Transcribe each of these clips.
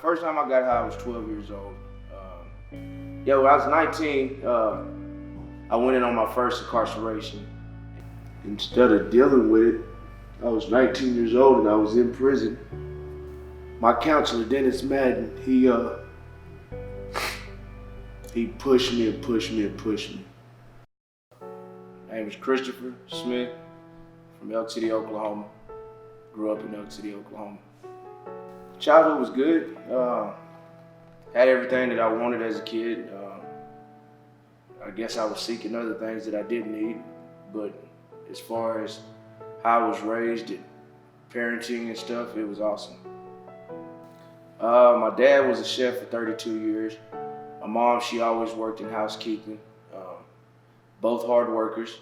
First time I got high, I was 12 years old. When I was 19, I went in on my first incarceration. Instead of dealing with it, I was 19 years old and I was in prison. My counselor, Dennis Madden, he pushed me and pushed me and pushed me. My name is Christopher Smith from Elk City, Oklahoma. Grew up in Elk City, Oklahoma. Childhood was good. Had everything that I wanted as a kid. I guess I was seeking other things that I didn't need, but as far as how I was raised and parenting and stuff, it was awesome. My dad was a chef for 32 years. My mom, she always worked in housekeeping. Both hard workers,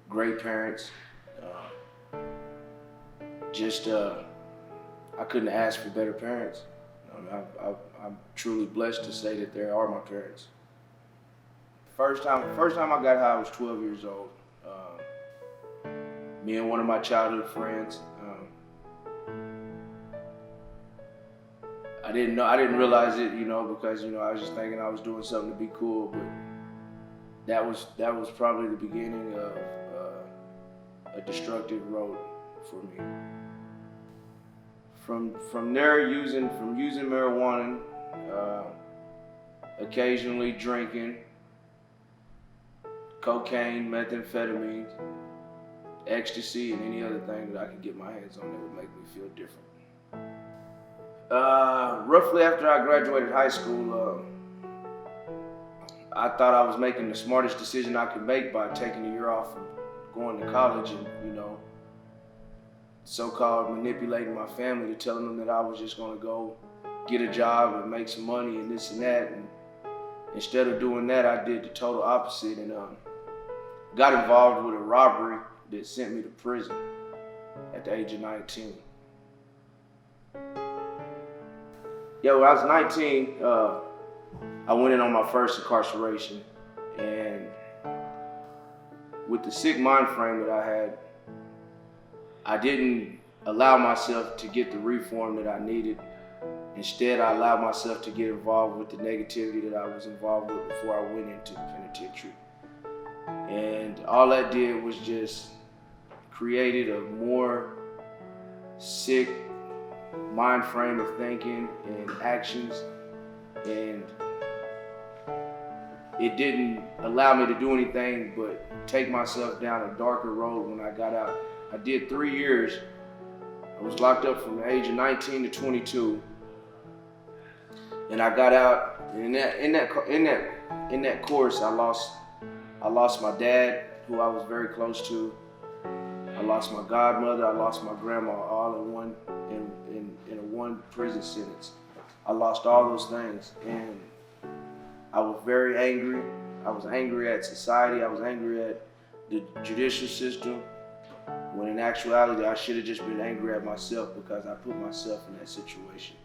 great parents. I couldn't ask for better parents. I'm truly blessed to say that they are my parents. First time I got high, I was 12 years old. Me and one of my childhood friends. I didn't realize it, because I was just thinking I was doing something to be cool. But that was probably the beginning of a destructive road for me. From there, using marijuana, occasionally drinking, cocaine, methamphetamine, ecstasy, and any other thing that I could get my hands on that would make me feel different. Roughly after I graduated high school, I thought I was making the smartest decision I could make by taking a year off and going to college and, so-called manipulating my family to telling them that I was just going to go get a job and make some money and this and that. And instead of doing that, I did the total opposite and got involved with a robbery that sent me to prison at the age of 19. When I was 19, I went in on my first incarceration, and with the sick mind frame that I had, I didn't allow myself to get the reform that I needed. Instead, I allowed myself to get involved with the negativity that I was involved with before I went into the penitentiary. And all that did was just created a more sick mind frame of thinking and actions, and it didn't allow me to do anything but take myself down a darker road when I got out. I did 3 years. I was locked up from the age of 19 to 22, and I got out. And in that course, I lost my dad, who I was very close to. I lost my godmother. I lost my grandma, all in one prison sentence. I lost all those things, and I was very angry. I was angry at society. I was angry at the judicial system. When in actuality, I should have just been angry at myself because I put myself in that situation.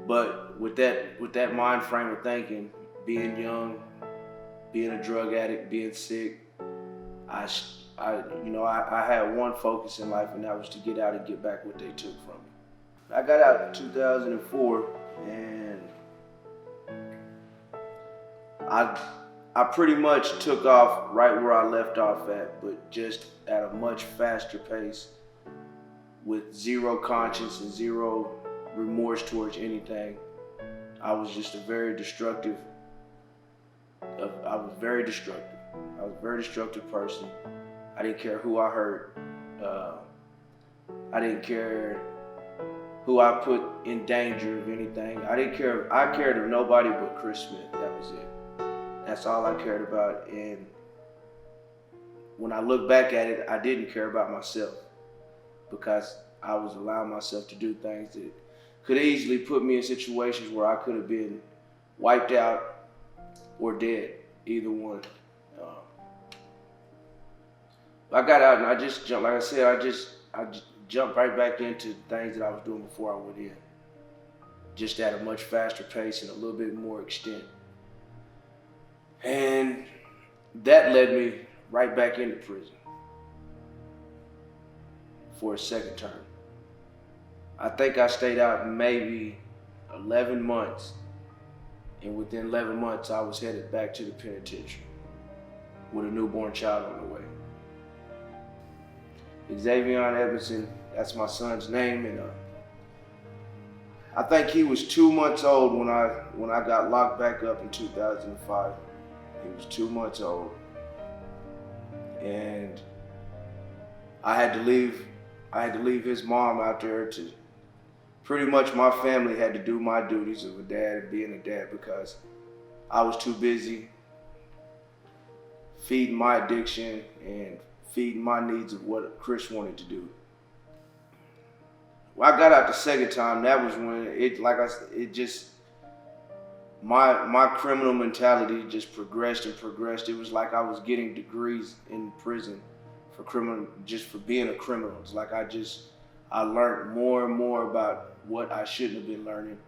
But with that mind frame of thinking, being young, being a drug addict, being sick, I had one focus in life, and that was to get out and get back what they took from me. I got out in 2004, and I pretty much took off right where I left off at, but just at a much faster pace with zero conscience and zero remorse towards anything. I was just I was very destructive. I was a very destructive person. I didn't care who I hurt. I didn't care who I put in danger of anything. I cared of nobody but Chris Smith. That was it. That's all I cared about. And when I look back at it, I didn't care about myself because I was allowing myself to do things that could easily put me in situations where I could have been wiped out or dead, either one. I got out and I just jumped, like I said, I just jumped right back into things that I was doing before I went in, just at a much faster pace and a little bit more extent. And that led me right back into prison. for a second term. I think I stayed out maybe 11 months, and within 11 months I was headed back to the penitentiary with a newborn child on the way. Xavier Edmondson, that's my son's name, and I think he was 2 months old when I got locked back up in 2005. He was 2 months old, and I had to leave his mom out there to pretty much my family had to do my duties of a dad and being a dad because I was too busy feeding my addiction and feeding my needs of what Chris wanted to do. When I got out the second time, that was when my criminal mentality just progressed and progressed. It was like I was getting degrees in prison for being a criminal. It's like I learned more and more about what I shouldn't have been learning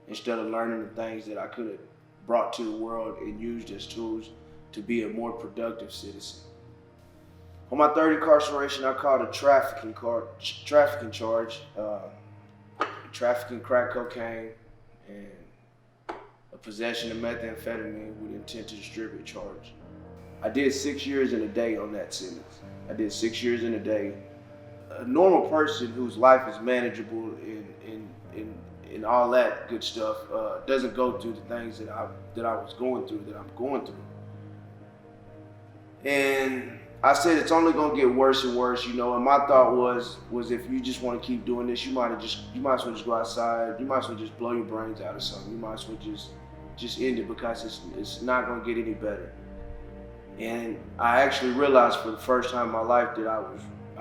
instead of learning the things that I could have brought to the world and used as tools to be a more productive citizen. On my third incarceration, I caught a trafficking charge, trafficking crack cocaine, and a possession of methamphetamine with intent to distribute charge. I did 6 years and a day on that sentence. I did 6 years and a day. A normal person whose life is manageable and all that good stuff doesn't go through the things that I'm going through. And I said it's only gonna get worse and worse, you know. And my thought was if you just want to keep doing this, you might as well just go outside. You might as well just blow your brains out or something. You might as well just end it because it's not gonna get any better. And I actually realized for the first time in my life that I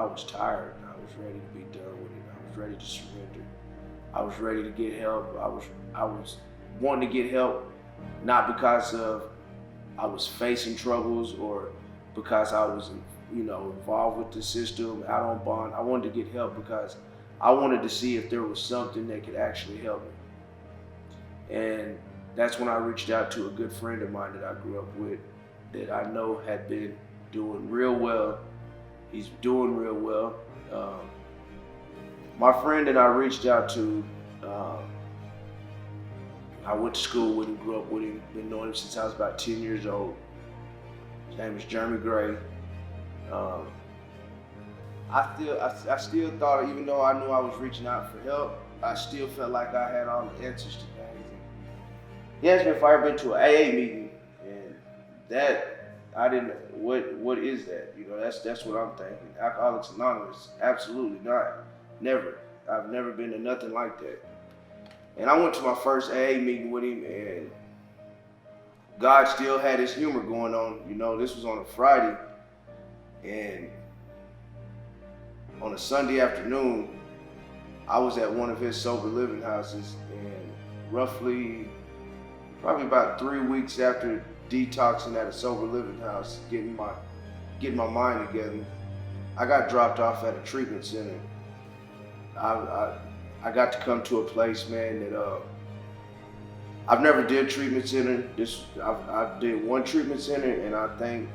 was tired. I was ready to be done with it. I was ready to surrender. I was ready to get help. I was wanting to get help, not because I was facing troubles or because I was, involved with the system, out on bond. I wanted to get help because I wanted to see if there was something that could actually help me. And that's when I reached out to a good friend of mine that I grew up with, that I know had been doing real well. He's doing real well. My friend that I reached out to, I went to school with him, grew up with him, been knowing him since I was about 10 years old. His name is Jeremy Gray. I still thought, even though I knew I was reaching out for help, I still felt like I had all the answers to things. He asked me if I ever been to an AA meeting, and that I didn't. What is that? That's what I'm thinking. Alcoholics Anonymous? Absolutely not. Never. I've never been to nothing like that. And I went to my first AA meeting with him, and God still had his humor going on. This was on a Friday, and on a Sunday afternoon, I was at one of his sober living houses, and probably about 3 weeks after detoxing at a sober living house, getting my mind together, I got dropped off at a treatment center. I got to come to a place, man, that I've never did treatment center. I did one treatment center, and I think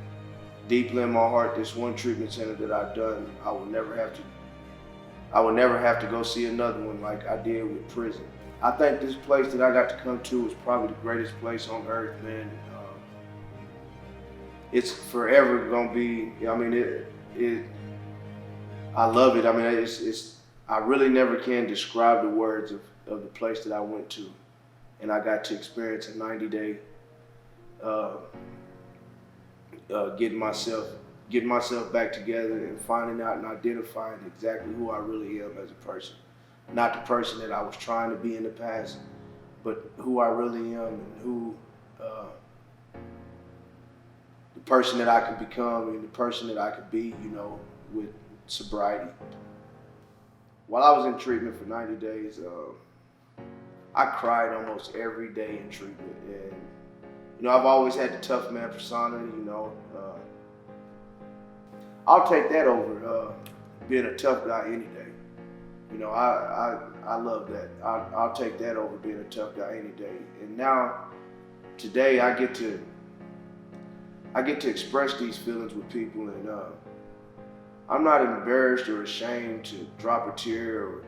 deeply in my heart, this one treatment center that I've done, I will never have to go see another one like I did with prison. I think this place that I got to come to is probably the greatest place on earth, man. It's forever gonna be. I love it. I really never can describe the words of the place that I went to, and I got to experience a 90-day getting myself back together and finding out and identifying exactly who I really am as a person. Not the person that I was trying to be in the past, but who I really am and who the person that I could become and the person that I could be, with sobriety. While I was in treatment for 90 days, I cried almost every day in treatment. And, I've always had the tough man persona, I'll take that over being a tough guy any day. I love that. I'll take that over being a tough guy any day. And now, today, I get to express these feelings with people, and I'm not embarrassed or ashamed to drop a tear or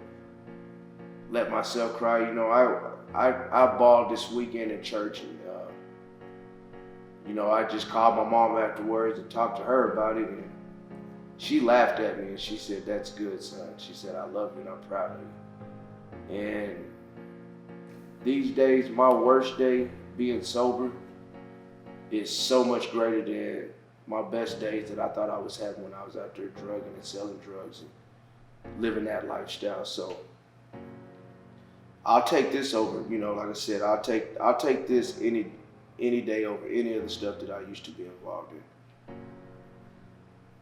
let myself cry. You know, I bawled this weekend in church, and you know, I just called my mom afterwards and talked to her about it, and she laughed at me and she said, "That's good, son." She said, "I love you and I'm proud of you." And these days, my worst day being sober is so much greater than my best days that I thought I was having when I was out there drugging and selling drugs and living that lifestyle. So I'll take this over, you know, like I said, I'll take this any day over any of the stuff that I used to be involved in.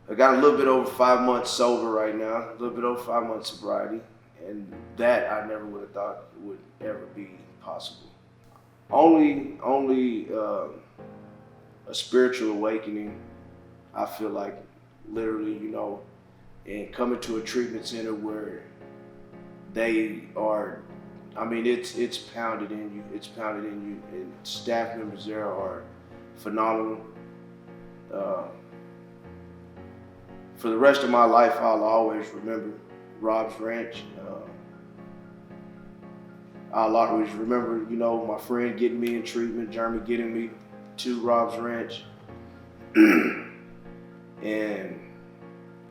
I got a little bit over 5 months sober right now, a little bit over 5 months sobriety, and that I never would have thought would ever be possible. Only a spiritual awakening, I feel like, literally, you know, and coming to a treatment center where they are, I mean, it's pounded in you. It's pounded in you. And staff members there are phenomenal. For the rest of my life, I'll always remember Rob's Ranch. I'll always remember, you know, my friend getting me in treatment, Jeremy getting me to Rob's Ranch. And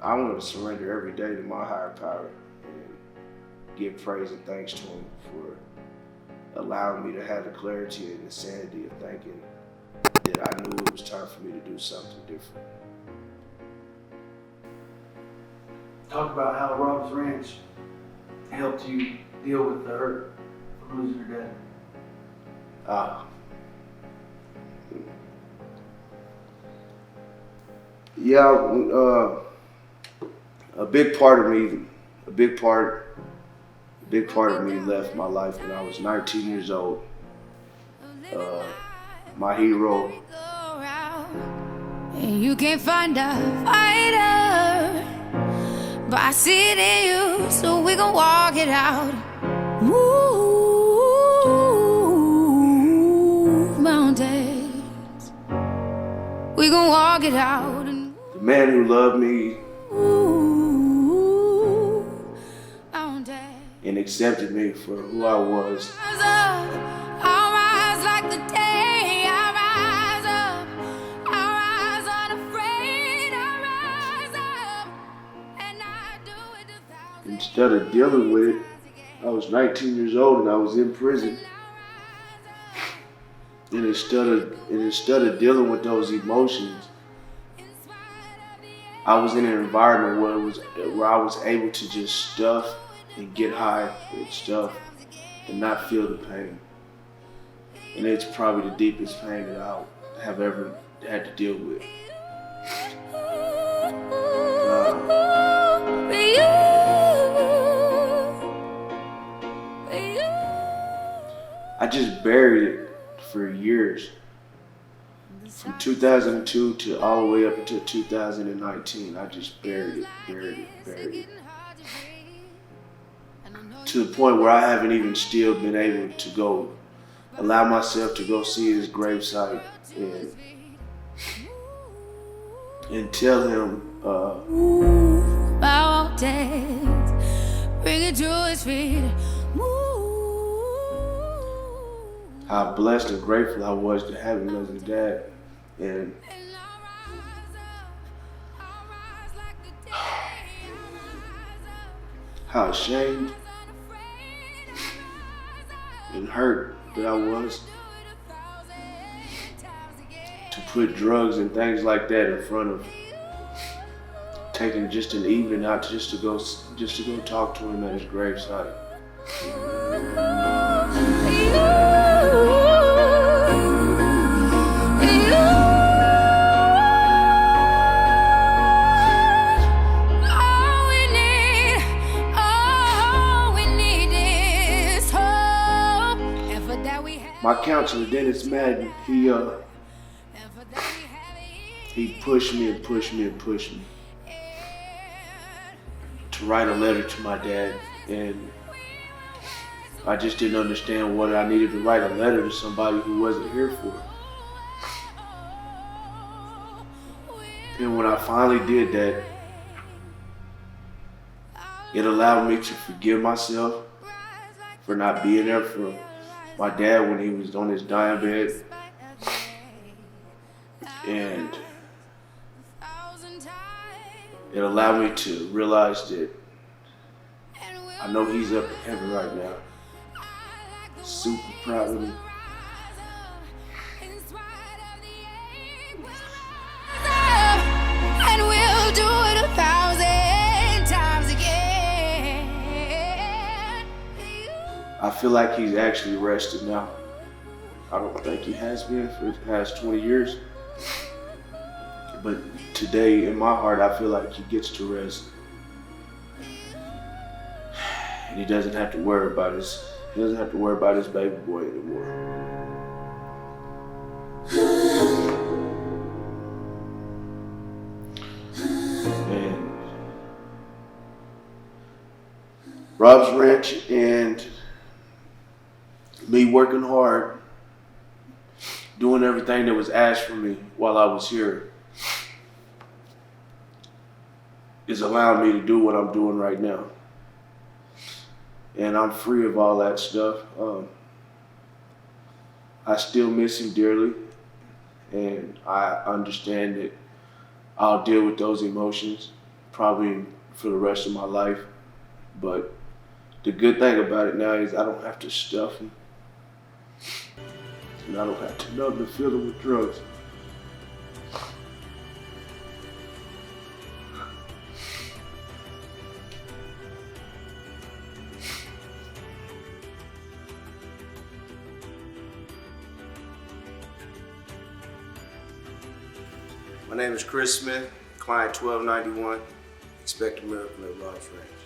I want to surrender every day to my higher power and give praise and thanks to him for allowing me to have the clarity and the sanity of thinking that I knew it was time for me to do something different. Talk about how Rob's Ranch helped you deal with the hurt from losing your dad. Yeah, a big part of me left my life when I was 19 years old. My hero. You can't find a fighter, but I see it in you, so we gon' walk it out. Move mountains, we gon' walk it out. The man who loved me and accepted me for who I was. I'll rise like the day. I'll rise up. I'll rise unafraid. I'll rise up. And I do it 1,000. Instead of dealing with it, I was 19 years old and I was in prison. And instead of dealing with those emotions, I was in an environment where I was able to just stuff and get high with stuff and not feel the pain. And it's probably the deepest pain that I have ever had to deal with. I just buried it for years. From 2002 to all the way up until 2019, I just buried it. To the point where I haven't even still been able to go, allow myself to go see his gravesite and tell him, bring it to his feet. how blessed and grateful I was to have him as a dad. And how ashamed and hurt that I was to put drugs and things like that in front of taking just an evening out just to go talk to him at his gravesite. My counselor, Dennis Madden, he pushed me and pushed me and pushed me to write a letter to my dad, and I just didn't understand what I needed to write a letter to somebody who wasn't here for. And when I finally did that, It allowed me to forgive myself for not being there for my dad when he was on his dying bed. And it allowed me to realize that I know he's up in heaven right now. Super proud of me. And we'll do it 1,000 times again. I feel like he's actually rested now. I don't think he has been for the past 20 years. But today, in my heart, I feel like he gets to rest. And he doesn't have to worry about his baby boy anymore. And Rob's Ranch and me working hard, doing everything that was asked from me while I was here, is allowing me to do what I'm doing right now. And I'm free of all that stuff. I still miss him dearly, and I understand that I'll deal with those emotions probably for the rest of my life. But the good thing about it now is I don't have to stuff him, and I don't have to numb the feeling with drugs. My name is Chris Smith, client 1291. Expect a miracle at Rob's Ranch.